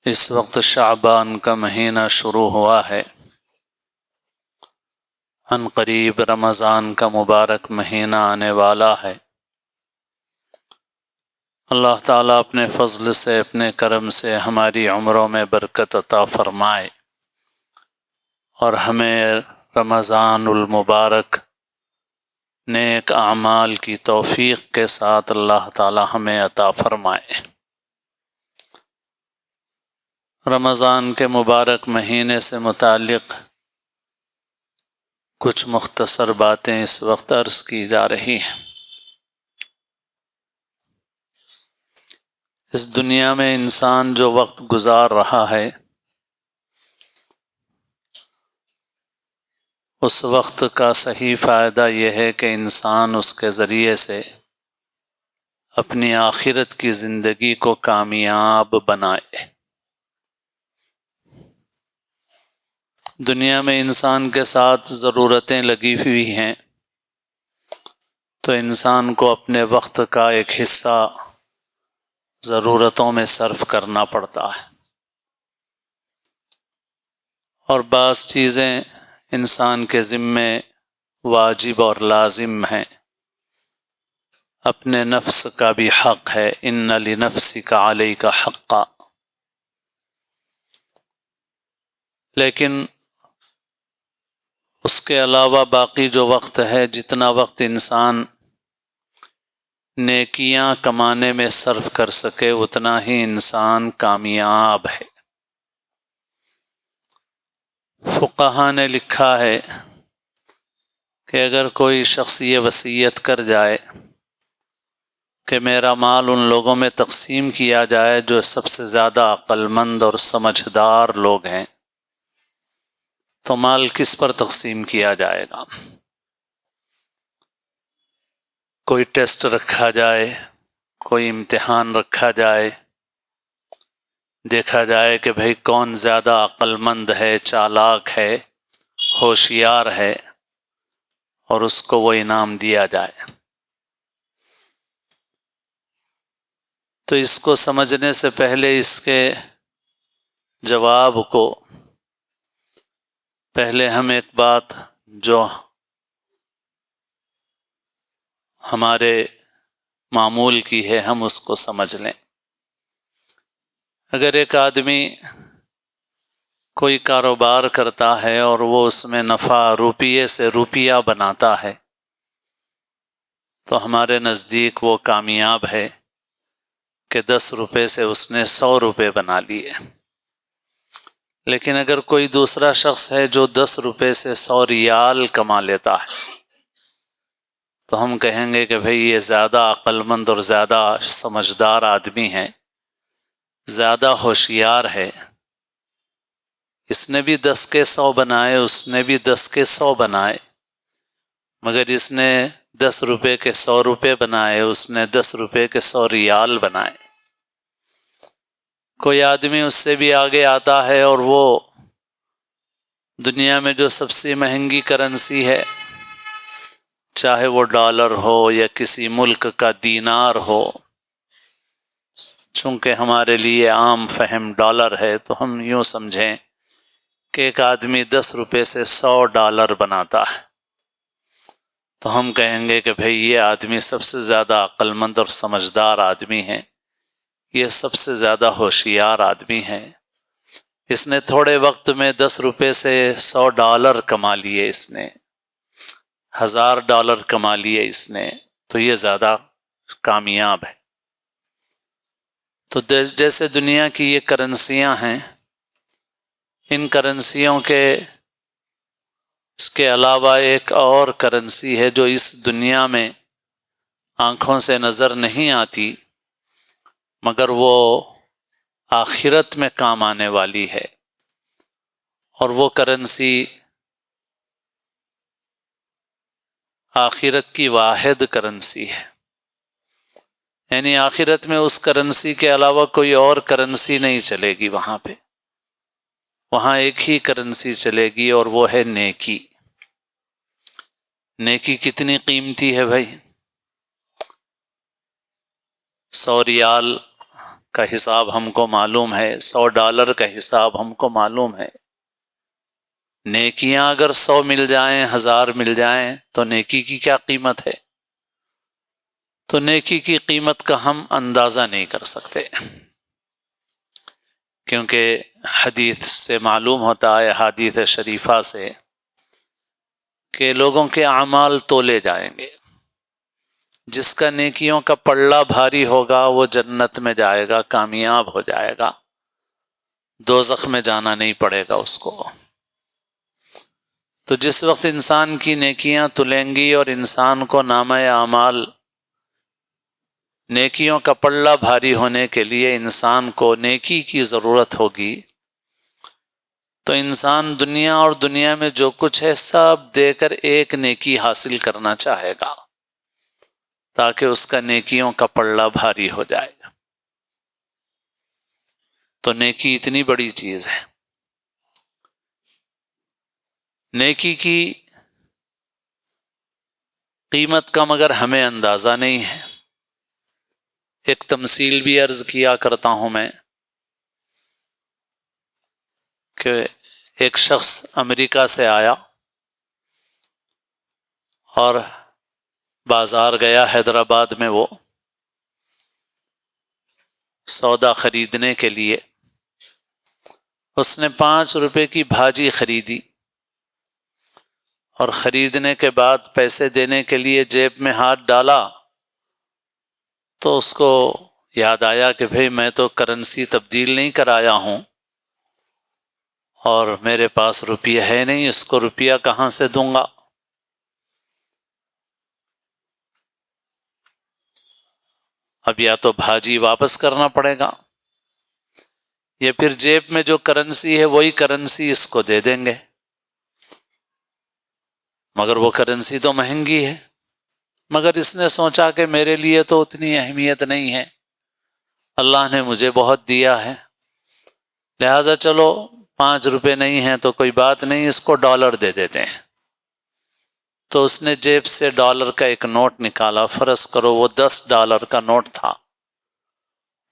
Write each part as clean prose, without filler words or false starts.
اس وقت شعبان کا مہینہ شروع ہوا ہے، عن قریب رمضان کا مبارک مہینہ آنے والا ہے۔ اللہ تعالیٰ اپنے فضل سے، اپنے کرم سے ہماری عمروں میں برکت عطا فرمائے اور ہمیں رمضان المبارک نیک اعمال کی توفیق کے ساتھ اللہ تعالیٰ ہمیں عطا فرمائے۔ رمضان کے مبارک مہینے سے متعلق کچھ مختصر باتیں اس وقت عرض کی جا رہی ہیں۔ اس دنیا میں انسان جو وقت گزار رہا ہے، اس وقت کا صحیح فائدہ یہ ہے کہ انسان اس کے ذریعے سے اپنی آخرت کی زندگی کو کامیاب بنائے۔ دنیا میں انسان کے ساتھ ضرورتیں لگی ہوئی ہیں، تو انسان کو اپنے وقت کا ایک حصہ ضرورتوں میں صرف کرنا پڑتا ہے، اور بعض چیزیں انسان کے ذمے واجب اور لازم ہیں۔ اپنے نفس کا بھی حق ہے، ان لنفسک علیک حقا، لیکن اس کے علاوہ باقی جو وقت ہے، جتنا وقت انسان نیکیاں کمانے میں صرف کر سکے اتنا ہی انسان کامیاب ہے۔ فقہا نے لکھا ہے کہ اگر کوئی شخص یہ وصیت کر جائے کہ میرا مال ان لوگوں میں تقسیم کیا جائے جو سب سے زیادہ عقل مند اور سمجھدار لوگ ہیں، تو مال کس پر تقسیم کیا جائے گا؟ کوئی ٹیسٹ رکھا جائے، کوئی امتحان رکھا جائے، دیکھا جائے کہ بھئی کون زیادہ عقل مند ہے، چالاک ہے، ہوشیار ہے، اور اس کو وہ انعام دیا جائے۔ تو اس کو سمجھنے سے پہلے اس کے جواب کو پہلے ہم ایک بات جو ہمارے معمول کی ہے ہم اس کو سمجھ لیں۔ اگر ایک آدمی کوئی کاروبار کرتا ہے اور وہ اس میں نفع روپیے سے روپیہ بناتا ہے، تو ہمارے نزدیک وہ کامیاب ہے کہ 10 روپے سے اس نے 100 روپے بنا لیے۔ لیکن اگر کوئی دوسرا شخص ہے جو 10 روپے سے 100 ریال کما لیتا ہے، تو ہم کہیں گے کہ بھئی یہ زیادہ عقل مند اور زیادہ سمجھدار آدمی ہے، زیادہ ہوشیار ہے۔ اس نے بھی 10 کے 100 بنائے، اس نے بھی 10 کے 100 بنائے، مگر اس نے 10 روپے کے 100 روپے بنائے، اس نے 10 روپے کے 100 ریال بنائے۔ کوئی آدمی اس سے بھی آگے آتا ہے اور وہ دنیا میں جو سب سے مہنگی کرنسی ہے، چاہے وہ ڈالر ہو یا کسی ملک کا دینار ہو، چونکہ ہمارے لیے عام فہم ڈالر ہے تو ہم یوں سمجھیں کہ ایک آدمی 10 روپے سے 100 ڈالر بناتا ہے، تو ہم کہیں گے کہ بھئی یہ آدمی سب سے زیادہ عقل مند اور سمجھدار آدمی ہے، یہ سب سے زیادہ ہوشیار آدمی ہے۔ اس نے تھوڑے وقت میں 10 روپے سے 100 ڈالر کما لیے، اس نے 1000 ڈالر کما لیے اس نے، تو یہ زیادہ کامیاب ہے۔ تو جیسے دنیا کی یہ کرنسیاں ہیں، ان کرنسیوں کے اس کے علاوہ ایک اور کرنسی ہے جو اس دنیا میں آنکھوں سے نظر نہیں آتی، مگر وہ آخرت میں کام آنے والی ہے، اور وہ کرنسی آخرت کی واحد کرنسی ہے۔ یعنی آخرت میں اس کرنسی کے علاوہ کوئی اور کرنسی نہیں چلے گی، وہاں ایک ہی کرنسی چلے گی، اور وہ ہے نیکی۔ نیکی کتنی قیمتی ہے بھائی؟ 100 ریال کا حساب ہم کو معلوم ہے، $100 کا حساب ہم کو معلوم ہے۔ نیکیاں اگر 100 مل جائیں، 1000 مل جائیں تو نیکی کی کیا قیمت ہے؟ تو نیکی کی قیمت کا ہم اندازہ نہیں کر سکتے، کیونکہ حدیث سے معلوم ہوتا ہے، حدیث شریفہ سے، کہ لوگوں کے اعمال تولے جائیں گے۔ جس کا نیکیوں کا پلڑا بھاری ہوگا وہ جنت میں جائے گا، کامیاب ہو جائے گا، دوزخ میں جانا نہیں پڑے گا اس کو۔ تو جس وقت انسان کی نیکیاں تلیں گی اور انسان کو نامہ اعمال، نیکیوں کا پلڑا بھاری ہونے کے لیے انسان کو نیکی کی ضرورت ہوگی، تو انسان دنیا اور دنیا میں جو کچھ ہے سب دے کر ایک نیکی حاصل کرنا چاہے گا، تاکہ اس کا نیکیوں کا پلڑا بھاری ہو جائے گا۔ تو نیکی اتنی بڑی چیز ہے۔ نیکی کی قیمت کا مگر ہمیں اندازہ نہیں ہے۔ ایک تمثیل بھی عرض کیا کرتا ہوں میں کہ ایک شخص امریکہ سے آیا اور بازار گیا حیدرآباد میں، وہ سودا خریدنے کے لیے۔ اس نے 5 روپے کی بھاجی خریدی، اور خریدنے کے بعد پیسے دینے کے لیے جیب میں ہاتھ ڈالا تو اس کو یاد آیا کہ بھئی میں تو کرنسی تبدیل نہیں کرایا ہوں، اور میرے پاس روپیہ ہے نہیں، اس کو روپیہ کہاں سے دوں گا؟ اب یا تو بھاجی واپس کرنا پڑے گا، یا پھر جیب میں جو کرنسی ہے وہی کرنسی اس کو دے دیں گے، مگر وہ کرنسی تو مہنگی ہے۔ مگر اس نے سوچا کہ میرے لیے تو اتنی اہمیت نہیں ہے، اللہ نے مجھے بہت دیا ہے، لہذا چلو 5 روپے نہیں ہیں تو کوئی بات نہیں، اس کو $1 دے دیتے ہیں۔ تو اس نے جیب سے $1 کا ایک نوٹ نکالا، فرض کرو وہ $10 کا نوٹ تھا۔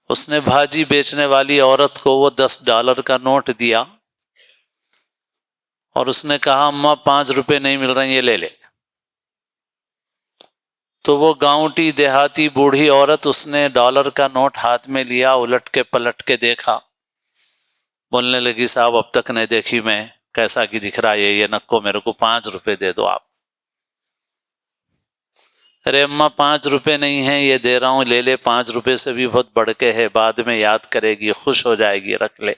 اس نے بھاجی بیچنے والی عورت کو وہ $10 کا نوٹ دیا، اور اس نے کہا اماں 5 روپے نہیں مل رہے ہیں، یہ لے لے۔ تو وہ گاؤں دیہاتی بوڑھی عورت، اس نے $1 کا نوٹ ہاتھ میں لیا، الٹ کے پلٹ کے دیکھا، بولنے لگی صاحب اب تک نہیں دیکھی میں، کیسا کی دکھ رہا ہے یہ نکو، میرے کو 5 روپے دے دو آپ۔ ارے اماں 5 روپے نہیں ہیں، یہ دے رہا ہوں، لے لے، 5 روپے سے بھی بہت بڑھ کے ہے، بعد میں یاد کرے گی، خوش ہو جائے گی، رکھ لے۔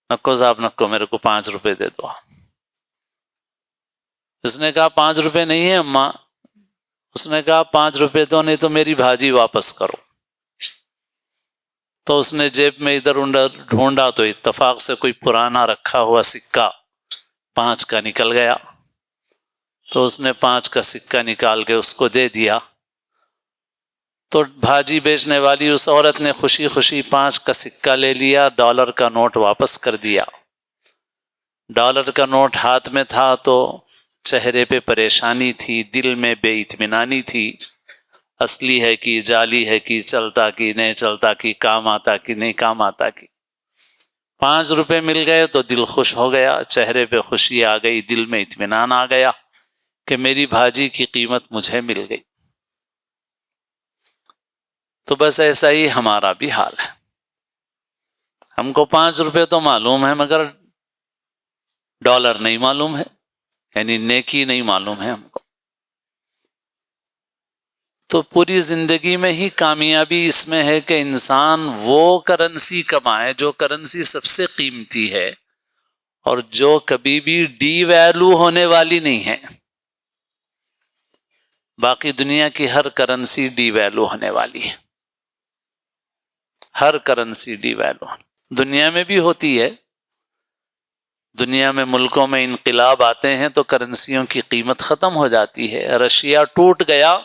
نکو صاحب نکو، میرے کو 5 روپے دے دو۔ اس نے کہا 5 روپے نہیں ہے اماں۔ اس نے کہا 5 روپے دو، نہیں تو میری بھاجی واپس کرو۔ تو اس نے جیب میں ادھر ادھر ڈھونڈا تو اتفاق سے کوئی پرانا رکھا ہوا سکہ 5 کا نکل گیا، تو اس نے 5 کا سکہ نکال کے اس کو دے دیا۔ تو بھاجی بیچنے والی اس عورت نے خوشی خوشی 5 کا سکہ لے لیا، $1 کا نوٹ واپس کر دیا۔ $1 کا نوٹ ہاتھ میں تھا تو چہرے پہ پریشانی تھی، دل میں بے اطمینانی تھی، اصلی ہے کہ جعلی ہے کہ چلتا کہ نہیں چلتا کہ کام آتا کہ نہیں کام آتا کہ۔ 5 روپے مل گئے تو دل خوش ہو گیا، چہرے پہ خوشی آ گئی، دل میں اطمینان آ گیا کہ میری بھاجی کی قیمت مجھے مل گئی۔ تو بس ایسا ہی ہمارا بھی حال ہے، ہم کو 5 روپے تو معلوم ہے مگر $1 نہیں معلوم ہے، یعنی نیکی نہیں معلوم ہے ہم کو۔ تو پوری زندگی میں ہی کامیابی اس میں ہے کہ انسان وہ کرنسی کمائے جو کرنسی سب سے قیمتی ہے، اور جو کبھی بھی ڈی ویلو ہونے والی نہیں ہے۔ باقی دنیا کی ہر کرنسی ڈی ویلو ہونے والی ہے، ہر کرنسی ڈی ویلو دنیا میں بھی ہوتی ہے۔ دنیا میں ملکوں میں انقلاب آتے ہیں تو کرنسیوں کی قیمت ختم ہو جاتی ہے۔ رشیا ٹوٹ گیا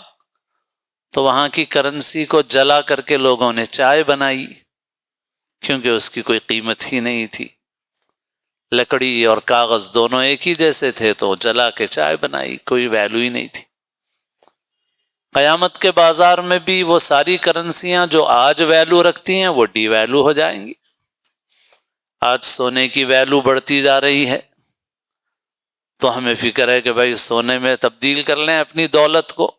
تو وہاں کی کرنسی کو جلا کر کے لوگوں نے چائے بنائی، کیونکہ اس کی کوئی قیمت ہی نہیں تھی، لکڑی اور کاغذ دونوں ایک ہی جیسے تھے تو جلا کے چائے بنائی، کوئی ویلو ہی نہیں تھی۔ قیامت کے بازار میں بھی وہ ساری کرنسیاں جو آج ویلو رکھتی ہیں وہ ڈی ویلو ہو جائیں گی۔ آج سونے کی ویلو بڑھتی جا رہی ہے تو ہمیں فکر ہے کہ بھائی سونے میں تبدیل کر لیں اپنی دولت کو،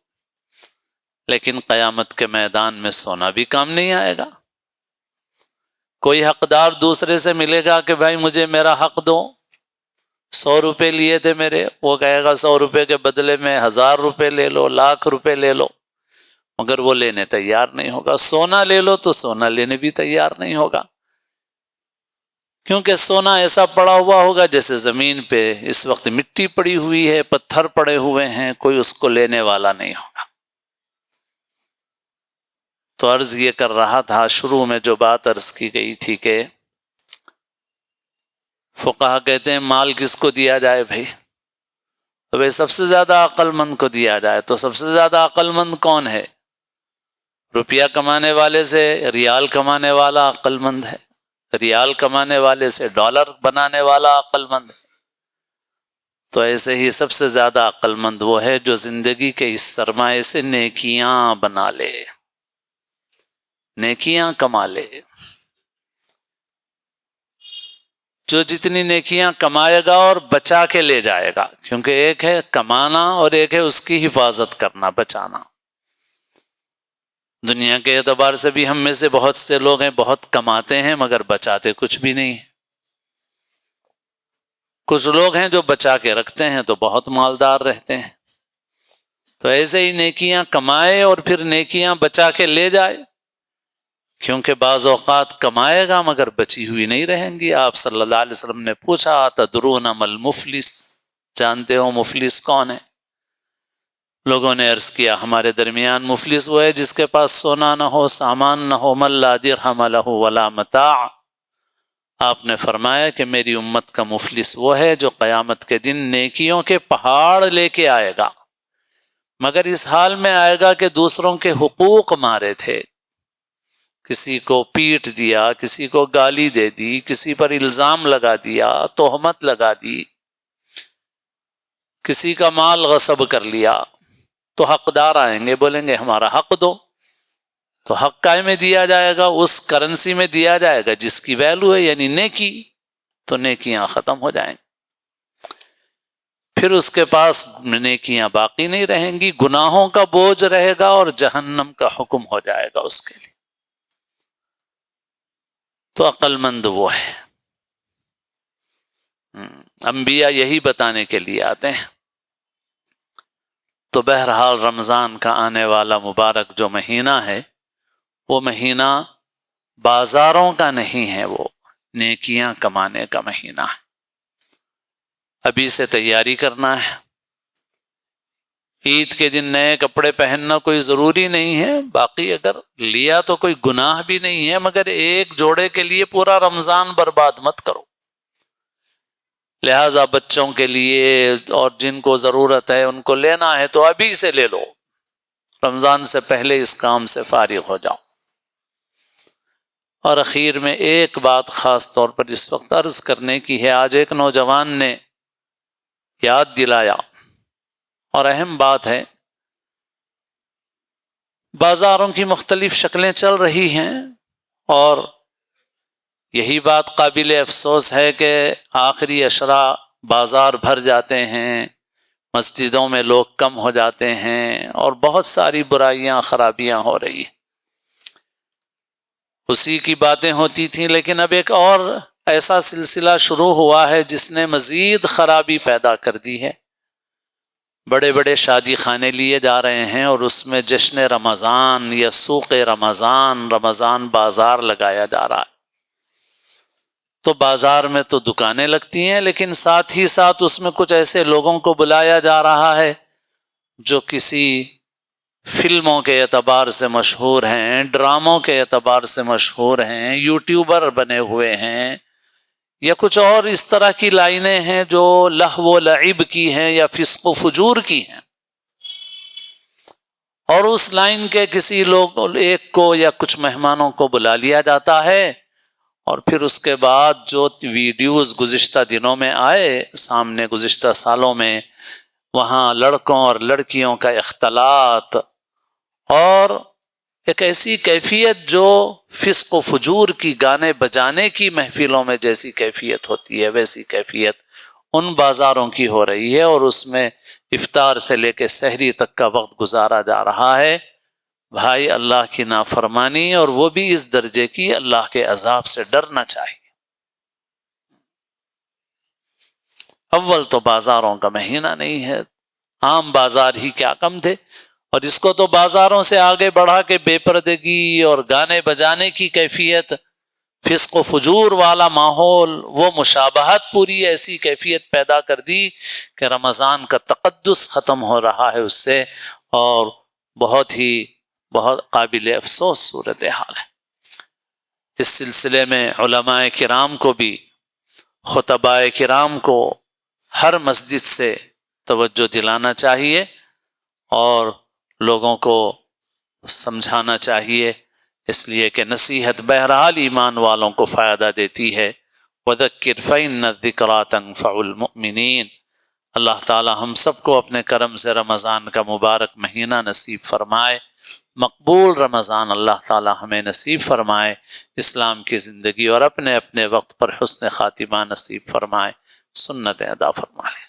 لیکن قیامت کے میدان میں سونا بھی کام نہیں آئے گا۔ کوئی حقدار دوسرے سے ملے گا کہ بھائی مجھے میرا حق دو، 100 روپے لیے تھے میرے، وہ کہے گا 100 روپے کے بدلے میں 1000 روپے لے لو، 1,00,000 روپے لے لو، مگر وہ لینے تیار نہیں ہوگا۔ سونا لے لو تو سونا لینے بھی تیار نہیں ہوگا، کیونکہ سونا ایسا پڑا ہوا ہوگا جیسے زمین پہ اس وقت مٹی پڑی ہوئی ہے، پتھر پڑے ہوئے ہیں، کوئی اس کو لینے والا نہیں ہوگا۔ تو عرض یہ کر رہا تھا، شروع میں جو بات عرض کی گئی تھی کہ فقہا کہتے ہیں مال کس کو دیا جائے بھائی؟ تو بھائی سب سے زیادہ عقل مند کو دیا جائے، تو سب سے زیادہ عقل مند کون ہے؟ روپیہ کمانے والے سے ریال کمانے والا عقل مند ہے، ریال کمانے والے سے ڈالر بنانے والا عقل مند ہے۔ تو ایسے ہی سب سے زیادہ عقل مند وہ ہے جو زندگی کے اس سرمایے سے نیکیاں بنا لے، نیکیاں کما لے۔ جو جتنی نیکیاں کمائے گا اور بچا کے لے جائے گا، کیونکہ ایک ہے کمانا اور ایک ہے اس کی حفاظت کرنا، بچانا۔ دنیا کے اعتبار سے بھی ہم میں سے بہت سے لوگ ہیں بہت کماتے ہیں مگر بچاتے کچھ بھی نہیں ہیں۔ کچھ لوگ ہیں جو بچا کے رکھتے ہیں تو بہت مالدار رہتے ہیں۔ تو ایسے ہی نیکیاں کمائے اور پھر نیکیاں بچا کے لے جائے، کیونکہ بعض اوقات کمائے گا مگر بچی ہوئی نہیں رہیں گی۔ آپ صلی اللہ علیہ وسلم نے پوچھا تدرون مل مفلس، جانتے ہو مفلس کون ہے؟ لوگوں نے عرض کیا ہمارے درمیان مفلس وہ ہے جس کے پاس سونا نہ ہو، سامان نہ ہو، من لا درہم لہ ولا متاع۔ آپ نے فرمایا کہ میری امت کا مفلس وہ ہے جو قیامت کے دن نیکیوں کے پہاڑ لے کے آئے گا، مگر اس حال میں آئے گا کہ دوسروں کے حقوق مارے تھے، کسی کو پیٹ دیا، کسی کو گالی دے دی، کسی پر الزام لگا دیا، تہمت لگا دی، کسی کا مال غصب کر لیا، تو حقدار آئیں گے بولیں گے ہمارا حق دو، تو حق کائے میں دیا جائے گا؟ اس کرنسی میں دیا جائے گا جس کی ویلو ہے، یعنی نیکی، تو نیکیاں ختم ہو جائیں گی، پھر اس کے پاس نیکیاں باقی نہیں رہیں گی، گناہوں کا بوجھ رہے گا اور جہنم کا حکم ہو جائے گا اس کے لیے۔ تو عقل مند وہ ہے۔ انبیاء یہی بتانے کے لیے آتے ہیں۔ تو بہرحال رمضان کا آنے والا مبارک جو مہینہ ہے وہ مہینہ بازاروں کا نہیں ہے، وہ نیکیاں کمانے کا مہینہ ہے۔ ابھی سے تیاری کرنا ہے۔ عید کے دن نئے کپڑے پہننا کوئی ضروری نہیں ہے، باقی اگر لیا تو کوئی گناہ بھی نہیں ہے، مگر ایک جوڑے کے لیے پورا رمضان برباد مت کرو۔ لہٰذا بچوں کے لیے اور جن کو ضرورت ہے ان کو لینا ہے تو ابھی سے لے لو، رمضان سے پہلے اس کام سے فارغ ہو جاؤ۔ اور اخیر میں ایک بات خاص طور پر اس وقت عرض کرنے کی ہے، آج ایک نوجوان نے یاد دلایا اور اہم بات ہے، بازاروں کی مختلف شکلیں چل رہی ہیں اور یہی بات قابل افسوس ہے کہ آخری عشرہ بازار بھر جاتے ہیں، مسجدوں میں لوگ کم ہو جاتے ہیں اور بہت ساری برائیاں خرابیاں ہو رہی ہیں۔ اسی کی باتیں ہوتی تھیں، لیکن اب ایک اور ایسا سلسلہ شروع ہوا ہے جس نے مزید خرابی پیدا کر دی ہے۔ بڑے بڑے شادی خانے لیے جا رہے ہیں اور اس میں جشن رمضان یا سوق رمضان، رمضان بازار لگایا جا رہا ہے۔ تو بازار میں تو دکانیں لگتی ہیں، لیکن ساتھ ہی ساتھ اس میں کچھ ایسے لوگوں کو بلایا جا رہا ہے جو کسی فلموں کے اعتبار سے مشہور ہیں، ڈراموں کے اعتبار سے مشہور ہیں، یوٹیوبر بنے ہوئے ہیں، یا کچھ اور اس طرح کی لائنیں ہیں جو لہو و لعب کی ہیں یا فسق و فجور کی ہیں، اور اس لائن کے کسی لوگ ایک کو یا کچھ مہمانوں کو بلا لیا جاتا ہے، اور پھر اس کے بعد جو ویڈیوز گزشتہ دنوں میں آئے سامنے، گزشتہ سالوں میں، وہاں لڑکوں اور لڑکیوں کا اختلاط اور ایک ایسی کیفیت جو فسق و فجور کی گانے بجانے کی محفلوں میں جیسی کیفیت ہوتی ہے ویسی کیفیت ان بازاروں کی ہو رہی ہے، اور اس میں افطار سے لے کے سحری تک کا وقت گزارا جا رہا ہے۔ بھائی اللہ کی نافرمانی، اور وہ بھی اس درجے کی اللہ کے عذاب سے ڈرنا چاہیے۔ اول تو بازاروں کا مہینہ نہیں ہے، عام بازار ہی کیا کم تھے، اور اس کو تو بازاروں سے آگے بڑھا کے بے پردگی اور گانے بجانے کی کیفیت، فسق و فجور والا ماحول، وہ مشابہت پوری ایسی کیفیت پیدا کر دی کہ رمضان کا تقدس ختم ہو رہا ہے اس سے، اور بہت قابل افسوس صورتحال ہے۔ اس سلسلے میں علماء کرام کو بھی، خطباء کرام کو ہر مسجد سے توجہ دلانا چاہیے اور لوگوں کو سمجھانا چاہیے، اس لیے کہ نصیحت بہرحال ایمان والوں کو فائدہ دیتی ہے۔ وَذَكِّرْ فَإِنَّ الذِّكْرَىٰ تَنفَعُ الْمُؤْمِنِينَ۔ اللہ تعالی ہم سب کو اپنے کرم سے رمضان کا مبارک مہینہ نصیب فرمائے، مقبول رمضان اللہ تعالی ہمیں نصیب فرمائے، اسلام کی زندگی اور اپنے اپنے وقت پر حسن خاتمہ نصیب فرمائے، سنت ادا فرمائے۔